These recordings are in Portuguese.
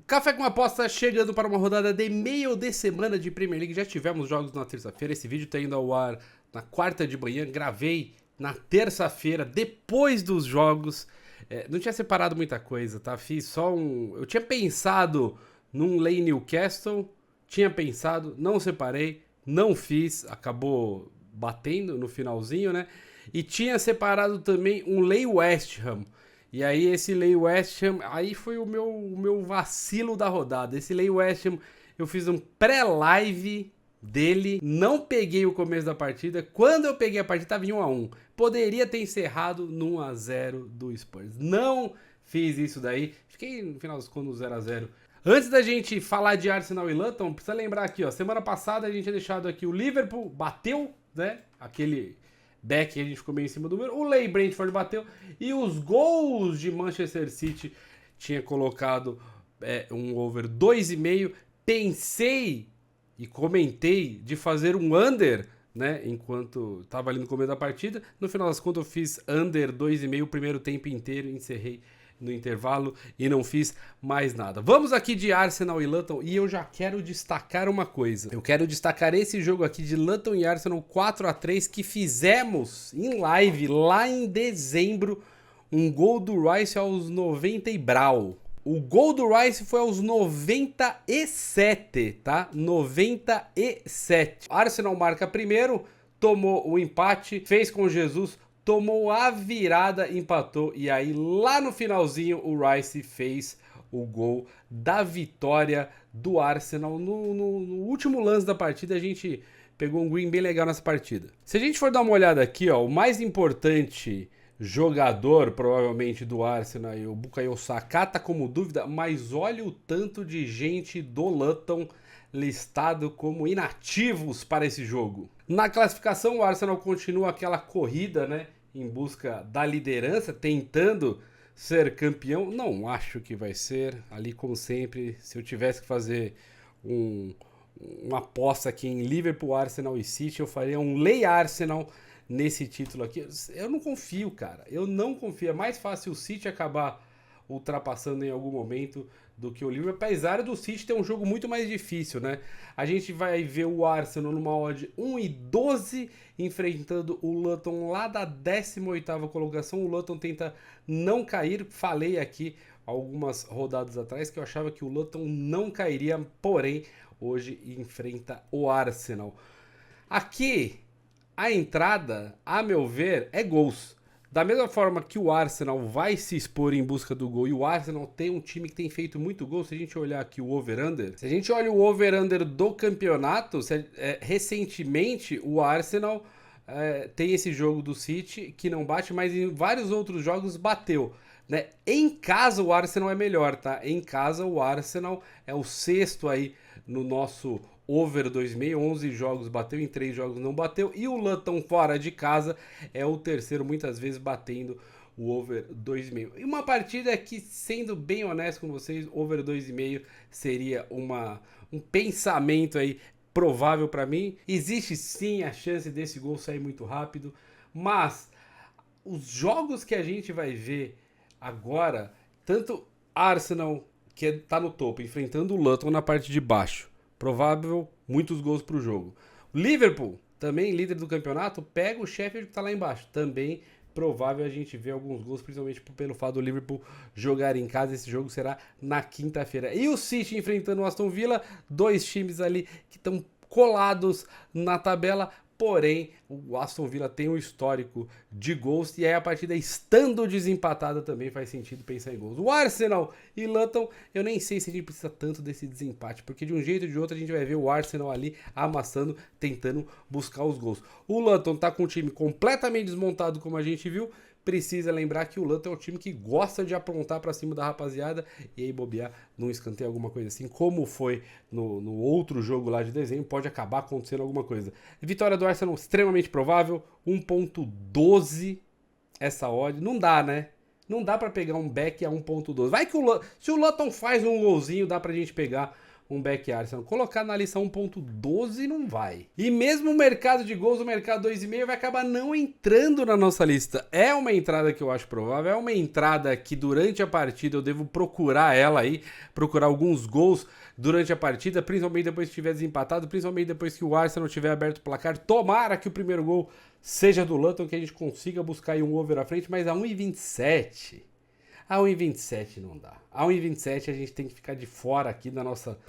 Café com Aposta chegando para uma rodada de meio de semana de Premier League. Já tivemos jogos na terça-feira. Esse vídeo está indo ao ar na quarta de manhã. Gravei na terça-feira, depois dos jogos. Não tinha separado muita coisa, tá? Fiz só um... Eu tinha pensado num Lay Newcastle. Tinha pensado, não separei. Não fiz. Acabou batendo no finalzinho, né? E tinha separado também um Lay West Ham. E aí esse Lay West Ham, aí foi o meu vacilo da rodada. Esse Lay West Ham, eu fiz um pré-live dele, não peguei o começo da partida. Quando eu peguei a partida, tava em 1-1. Poderia ter encerrado no 1-0 do Spurs. Não fiz isso daí. Fiquei no final dos contos 0-0. Antes da gente falar de Arsenal e Luton, precisa lembrar aqui, ó. Semana passada a gente tinha deixado aqui o Liverpool, bateu, né? Aquele back que a gente ficou meio em cima do número. O Ley Brentford bateu. E os gols de Manchester City tinha colocado um over 2,5. Pensei e comentei de fazer um under, né? Enquanto estava ali no começo da partida. No final das contas eu fiz under 2,5 o primeiro tempo inteiro. Encerrei no intervalo e não fiz mais nada. Vamos aqui de Arsenal e Luton e eu já quero destacar uma coisa. Eu quero destacar esse jogo aqui de Luton e Arsenal 4-3 que fizemos em live lá em dezembro. Um gol do Rice aos 90 e brau. O gol do Rice foi aos 97, tá? 97. Arsenal marca primeiro, tomou o empate, fez com Jesus, tomou a virada, empatou e aí lá no finalzinho o Rice fez o gol da vitória do Arsenal. No último lance da partida a gente pegou um green bem legal nessa partida. Se a gente for dar uma olhada aqui, ó, o mais importante jogador provavelmente do Arsenal e o Bukayo Saka tá como dúvida, mas olha o tanto de gente do Luton listado como inativos para esse jogo. Na classificação, o Arsenal continua aquela corrida, né, em busca da liderança, tentando ser campeão. Não acho que vai ser, ali como sempre, se eu tivesse que fazer uma aposta aqui em Liverpool, Arsenal e City, eu faria um Lay Arsenal nesse título aqui. Eu não confio, cara, eu não confio. É mais fácil o City acabar ultrapassando em algum momento do que o Liverpool, apesar do City ter um jogo muito mais difícil, né? A gente vai ver o Arsenal numa odd 1,12 enfrentando o Luton lá da 18ª colocação. O Luton tenta não cair. Falei aqui algumas rodadas atrás que eu achava que o Luton não cairia, porém hoje enfrenta o Arsenal. Aqui a entrada, a meu ver, é gols. Da mesma forma que o Arsenal vai se expor em busca do gol, e o Arsenal tem um time que tem feito muito gol, se a gente olhar aqui o over-under, se a gente olha o over-under do campeonato, recentemente o Arsenal tem esse jogo do City que não bate, mas em vários outros jogos bateu. Né? Em casa o Arsenal é melhor, tá? Em casa o Arsenal é o sexto aí no nosso over 2,5, 11 jogos bateu, em 3 jogos não bateu, e o Luton fora de casa é o terceiro, muitas vezes batendo o over 2,5. E uma partida que, sendo bem honesto com vocês, over 2,5 seria um pensamento aí provável para mim. Existe sim a chance desse gol sair muito rápido, mas os jogos que a gente vai ver agora, tanto Arsenal, que tá no topo, enfrentando o Luton na parte de baixo, provável muitos gols pro jogo. O Liverpool, também líder do campeonato, pega o Sheffield que tá lá embaixo. Também provável a gente ver alguns gols, principalmente pelo fato do Liverpool jogar em casa. Esse jogo será na quinta-feira. E o City enfrentando o Aston Villa, dois times ali que estão colados na tabela. Porém, o Aston Villa tem um histórico de gols e aí a partida estando desempatada também faz sentido pensar em gols. O Arsenal e Luton, eu nem sei se a gente precisa tanto desse desempate, porque de um jeito ou de outro a gente vai ver o Arsenal ali amassando, tentando buscar os gols. O Luton tá com um time completamente desmontado, como a gente viu. Precisa lembrar que o Luton é um time que gosta de aprontar pra cima da rapaziada e aí bobear num escanteio, alguma coisa assim, como foi no outro jogo lá de dezembro, pode acabar acontecendo alguma coisa. Vitória do Arsenal extremamente provável, 1,12 essa odd. Não dá, né? Não dá pra pegar um back a 1,12. Vai que se o Luton faz um golzinho, dá pra gente pegar um back Arsenal. Colocar na lista 1.12 não vai. E mesmo o mercado de gols, o mercado 2,5 vai acabar não entrando na nossa lista. É uma entrada que eu acho provável, é uma entrada que durante a partida eu devo procurar ela aí, procurar alguns gols durante a partida, principalmente depois que estiver desempatado, principalmente depois que o Arsenal tiver aberto o placar. Tomara que o primeiro gol seja do Luton, que a gente consiga buscar aí um over à frente, mas a 1,27... A 1,27 não dá. A 1,27 a gente tem que ficar de fora aqui da nossa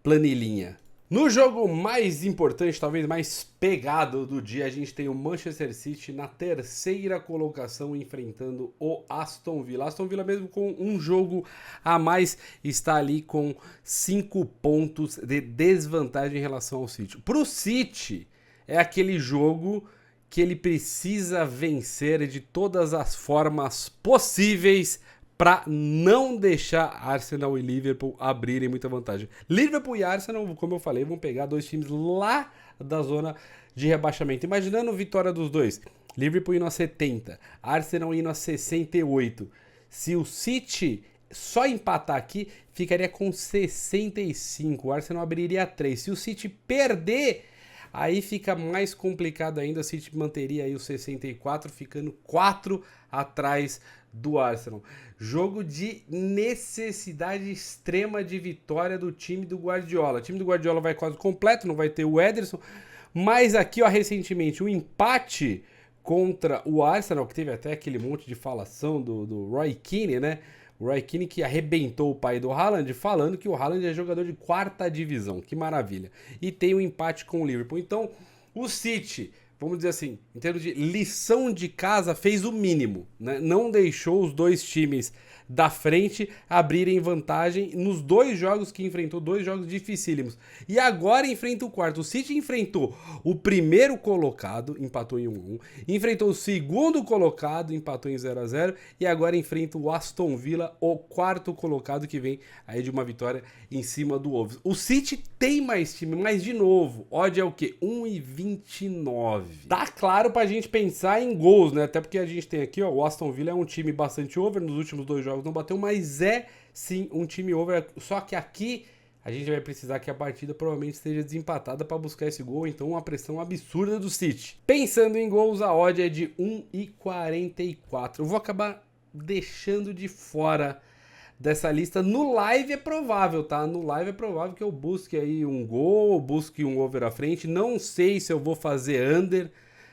planilhinha. No jogo mais importante, talvez mais pegado do dia, a gente tem o Manchester City na terceira colocação enfrentando o Aston Villa. Aston Villa mesmo com um jogo a mais está ali com 5 pontos de desvantagem em relação ao City. Para o City é aquele jogo que ele precisa vencer de todas as formas possíveis para não deixar Arsenal e Liverpool abrirem muita vantagem. Liverpool e Arsenal, como eu falei, vão pegar dois times lá da zona de rebaixamento. Imaginando a vitória dos dois. Liverpool indo a 70, Arsenal indo a 68. Se o City só empatar aqui, ficaria com 65. O Arsenal abriria a 3. Se o City perder, aí fica mais complicado ainda. O City manteria aí os 64, ficando 4 atrás do Arsenal. Jogo de necessidade extrema de vitória do time do Guardiola. O time do Guardiola vai quase completo, não vai ter o Ederson, mas aqui, ó, recentemente, um empate contra o Arsenal, que teve até aquele monte de falação do Roy Keane, né? O Roy Keane que arrebentou o pai do Haaland, falando que o Haaland é jogador de 4ª divisão. Que maravilha. E tem um empate com o Liverpool. Então, o City, vamos dizer assim, em termos de lição de casa, fez o mínimo, né? Não deixou os dois times da frente abrirem vantagem nos dois jogos que enfrentou, 2 jogos dificílimos. E agora enfrenta o quarto. O City enfrentou o primeiro colocado, empatou em 1-1. Enfrentou o segundo colocado, empatou em 0-0. E agora enfrenta o Aston Villa, o quarto colocado, que vem aí de uma vitória em cima do Wolves. O City tem mais time, mas de novo, odd é o quê? 1,29. Tá claro pra gente pensar em gols, né? Até porque a gente tem aqui, ó, o Aston Villa é um time bastante over, nos últimos 2 jogos não bateu, mas é sim um time over, só que aqui a gente vai precisar que a partida provavelmente esteja desempatada para buscar esse gol, então uma pressão absurda do City. Pensando em gols, a odd é de 1,44. Eu vou acabar deixando de fora dessa lista. No live é provável, tá? No live é provável que eu busque aí um gol, busque um over à frente. Não sei se eu vou fazer under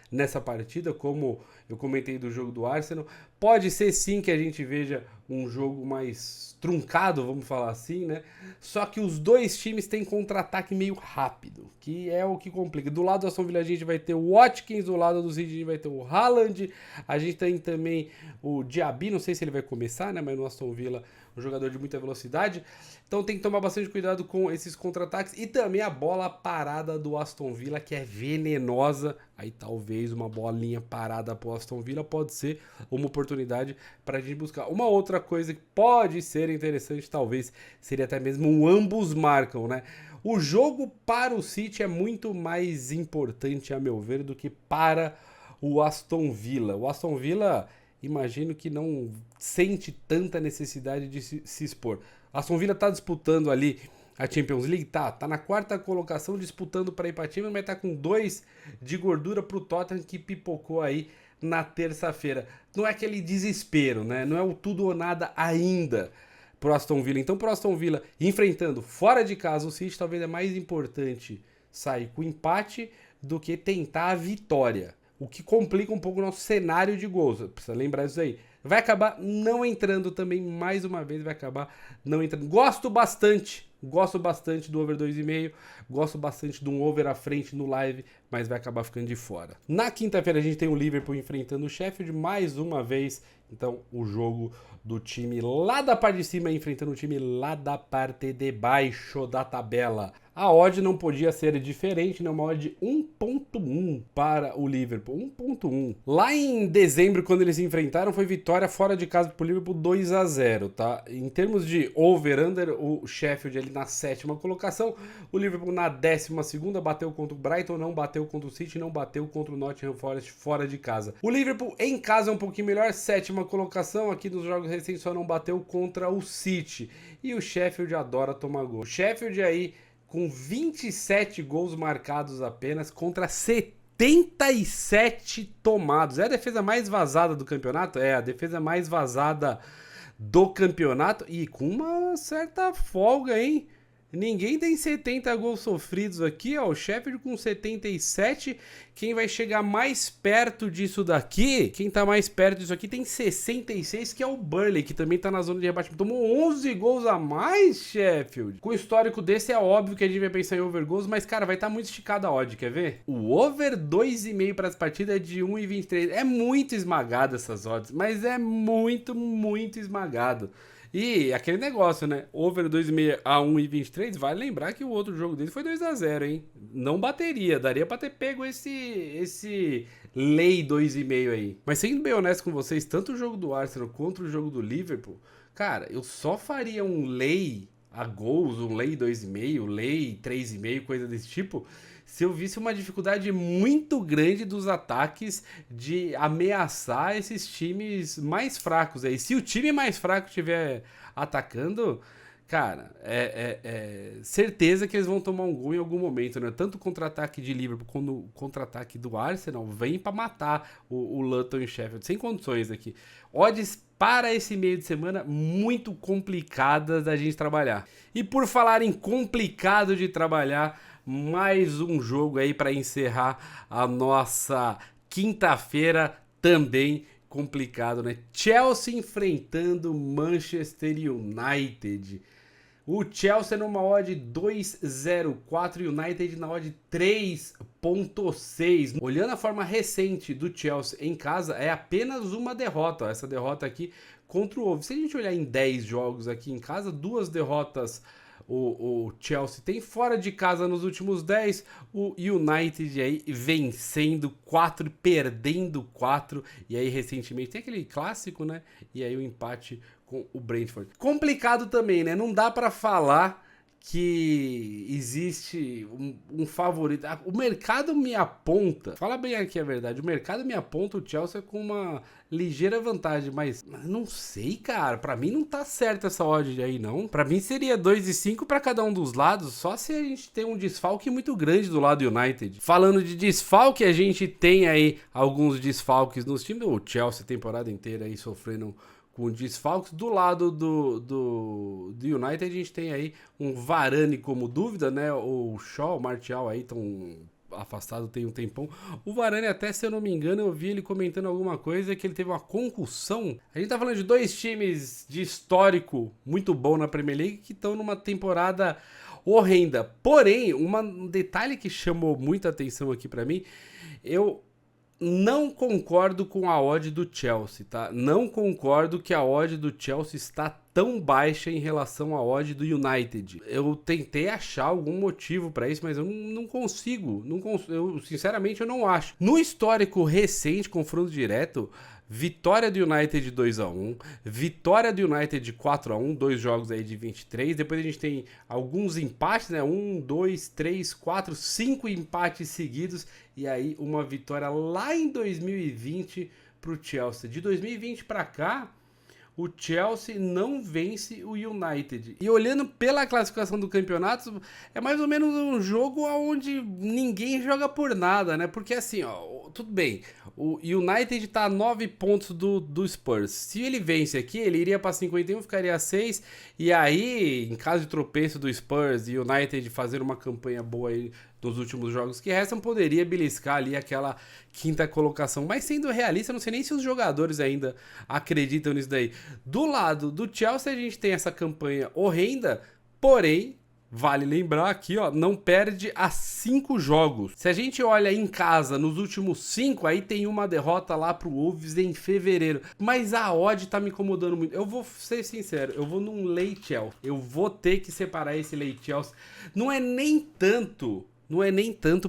nessa partida, como eu comentei do jogo do Arsenal. Pode ser sim que a gente veja um jogo mais truncado, vamos falar assim, né? Só que os dois times têm contra-ataque meio rápido, que é o que complica. Do lado do Aston Villa a gente vai ter o Watkins, do lado do City a gente vai ter o Haaland, a gente tem também o Diaby, não sei se ele vai começar, né? Mas no Aston Villa, um jogador de muita velocidade. Então tem que tomar bastante cuidado com esses contra-ataques e também a bola parada do Aston Villa, que é venenosa. Aí talvez uma bolinha parada pro Aston Villa pode ser uma oportunidade para a gente buscar. Uma outra coisa que pode ser interessante, talvez, seria até mesmo um ambos marcam, né? O jogo para o City é muito mais importante, a meu ver, do que para o Aston Villa. O Aston Villa, imagino que não sente tanta necessidade de se expor. A Aston Villa tá disputando ali a Champions League, tá na 4ª colocação, disputando para ir para a Champions, mas tá com 2 de gordura pro Tottenham, que pipocou aí na terça-feira. Não é aquele desespero, né? Não é o tudo ou nada ainda pro Aston Villa. Então, pro Aston Villa, enfrentando fora de casa o City, talvez é mais importante sair com empate do que tentar a vitória. O que complica um pouco o nosso cenário de gols. Precisa lembrar isso aí. Vai acabar não entrando também, mais uma vez, vai acabar não entrando. Gosto bastante do over 2,5, gosto bastante de um over à frente no live, mas vai acabar ficando de fora. Na quinta-feira a gente tem o Liverpool enfrentando o Sheffield mais uma vez, então o jogo do time lá da parte de cima enfrentando o time lá da parte de baixo da tabela. A odd não podia ser diferente, né? Uma odd de 1.1 para o Liverpool, 1.1. Lá em dezembro, quando eles se enfrentaram, foi vitória vitória fora de casa pro Liverpool 2-0, tá? Em termos de over-under, o Sheffield ali na 7ª colocação, o Liverpool na 12ª, bateu contra o Brighton, não bateu contra o City, não bateu contra o Nottingham Forest fora de casa. O Liverpool em casa é um pouquinho melhor, 7ª colocação, aqui nos jogos recentes só não bateu contra o City. E o Sheffield adora tomar gol. O Sheffield aí com 27 gols marcados apenas contra 77 tomados. É a defesa mais vazada do campeonato? É, a defesa mais vazada do campeonato e com uma certa folga, hein? Ninguém tem 70 gols sofridos aqui, ó. O Sheffield com 77. Quem vai chegar mais perto disso daqui, quem tá mais perto disso aqui tem 66, que é o Burnley, que também tá na zona de rebaixamento. Tomou 11 gols a mais, Sheffield. Com o histórico desse é óbvio que a gente vai pensar em over gols, mas cara, vai estar muito esticada a odd, quer ver? O over 2,5 para as partidas é de 1,23. É muito esmagado essas odds, mas é muito, muito esmagado. E aquele negócio, né? Over 2,5 a 1,23, vale lembrar que o outro jogo dele foi 2-0, hein? Não bateria, daria pra ter pego esse lei 2,5 aí. Mas sendo bem honesto com vocês, tanto o jogo do Arsenal quanto o jogo do Liverpool, cara, eu só faria um lei a gols, um lei 2,5, lei 3,5, coisa desse tipo, se eu visse uma dificuldade muito grande dos ataques de ameaçar esses times mais fracos aí. Se o time mais fraco estiver atacando, cara, certeza que eles vão tomar um gol em algum momento, né? Tanto o contra-ataque de Liverpool quanto o contra-ataque do Arsenal vem pra matar o Luton e Sheffield, sem condições aqui. Odds para esse meio de semana muito complicadas da gente trabalhar. E por falar em complicado de trabalhar, mais um jogo aí para encerrar a nossa quinta-feira, também complicado, né? Chelsea enfrentando Manchester United. O Chelsea numa odd 2,04 e o United na odd 3,6. Olhando a forma recente do Chelsea em casa, é apenas uma derrota. Essa derrota aqui contra o Wolves. Se a gente olhar em 10 jogos aqui em casa, 2 derrotas o Chelsea tem fora de casa nos últimos 10, o United aí vencendo 4, perdendo 4, e aí recentemente tem aquele clássico, né? E aí o empate com o Brentford. Complicado também, né? Não dá pra falar que existe um favorito. O mercado me aponta, fala bem aqui a verdade, o mercado me aponta o Chelsea com uma ligeira vantagem, mas não sei, cara, pra mim não tá certo essa odd aí não. Pra mim seria 2,5 pra cada um dos lados, só se a gente tem um desfalque muito grande do lado do United. Falando de desfalque, a gente tem aí alguns desfalques nos times, o Chelsea temporada inteira aí sofrendo com desfalques. Do lado do United a gente tem aí um Varane como dúvida, né? O Shaw, o Martial aí estão afastado tem um tempão. O Varane até, se eu não me engano, eu vi ele comentando alguma coisa que ele teve uma concussão. A gente tá falando de dois times de histórico muito bom na Premier League que estão numa temporada horrenda. Porém, um detalhe que chamou muita atenção aqui pra mim, eu não concordo com a odd do Chelsea, tá? Não concordo que a odd do Chelsea está tão baixa em relação à odd do United. Eu tentei achar algum motivo para isso, mas eu não consigo. Eu, sinceramente, eu não acho. No histórico recente, confronto direto, vitória do United 2-1, vitória do United 4-1, 2 jogos aí de 23. Depois a gente tem alguns empates, né? 1, 2, 3, 4, 5 empates seguidos. E aí uma vitória lá em 2020 pro Chelsea. De 2020 para cá, o Chelsea não vence o United. E olhando pela classificação do campeonato, é mais ou menos um jogo onde ninguém joga por nada, né? Porque assim, ó, tudo bem, o United tá a 9 pontos do Spurs. Se ele vence aqui, ele iria para 51, ficaria a 6. E aí, em caso de tropeço do Spurs e o United fazer uma campanha boa aí nos últimos jogos que restam, poderia beliscar ali aquela quinta colocação. Mas sendo realista, não sei nem se os jogadores ainda acreditam nisso daí. Do lado do Chelsea, a gente tem essa campanha horrenda, porém, vale lembrar aqui, ó, não perde a 5 jogos. Se a gente olha em casa, nos últimos 5, aí tem uma derrota lá pro Wolves em fevereiro. Mas a odd tá me incomodando muito. Eu vou ser sincero, eu vou num lay Chelsea. Eu vou ter que separar esse lay Chelsea. Não é nem tanto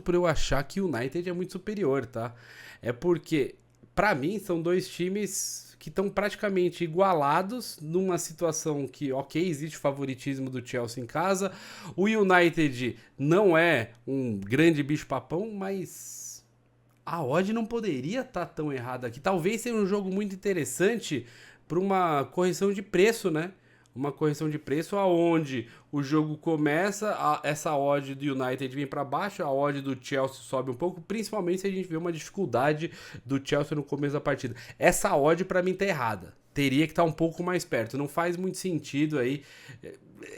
por eu achar que o United é muito superior, tá? É porque, pra mim, são dois times que estão praticamente igualados numa situação que, ok, existe favoritismo do Chelsea em casa. O United não é um grande bicho-papão, mas a odd não poderia estar tão errada aqui. Talvez seja um jogo muito interessante para uma correção de preço, né? Uma correção de preço aonde o jogo começa, essa odd do United vem para baixo, a odd do Chelsea sobe um pouco, principalmente se a gente vê uma dificuldade do Chelsea no começo da partida. Essa odd para mim tá errada. Teria que estar um pouco mais perto. Não faz muito sentido aí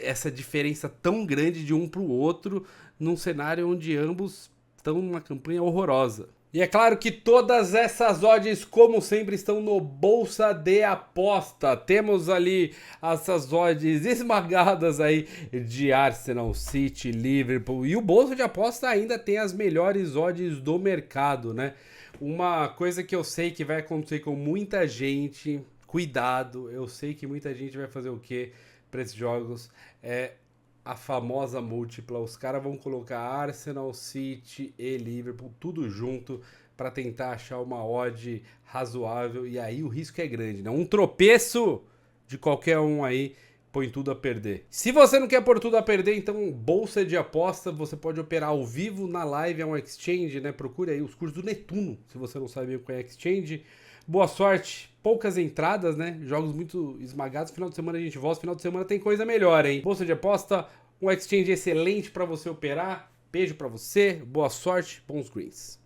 essa diferença tão grande de um para o outro num cenário onde ambos estão numa campanha horrorosa. E é claro que todas essas odds, como sempre, estão no Bolsa de Aposta. Temos ali essas odds esmagadas aí de Arsenal, City, Liverpool. E o Bolsa de Aposta ainda tem as melhores odds do mercado, né? Uma coisa que eu sei que vai acontecer com muita gente, cuidado, eu sei que muita gente vai fazer o quê para esses jogos? É a famosa múltipla. Os caras vão colocar Arsenal, City e Liverpool tudo junto para tentar achar uma odd razoável, e aí o risco é grande, né? Um tropeço de qualquer um aí põe tudo a perder. Se você não quer pôr tudo a perder, então Bolsa de Aposta, você pode operar ao vivo na live, é um exchange, né? Procure aí os cursos do Netuno, se você não sabe o que é exchange. Boa sorte, poucas entradas, né? Jogos muito esmagados. Final de semana a gente volta. Final de semana tem coisa melhor, hein? Bolsa de Aposta, um exchange excelente para você operar. Beijo para você, boa sorte, bons greens.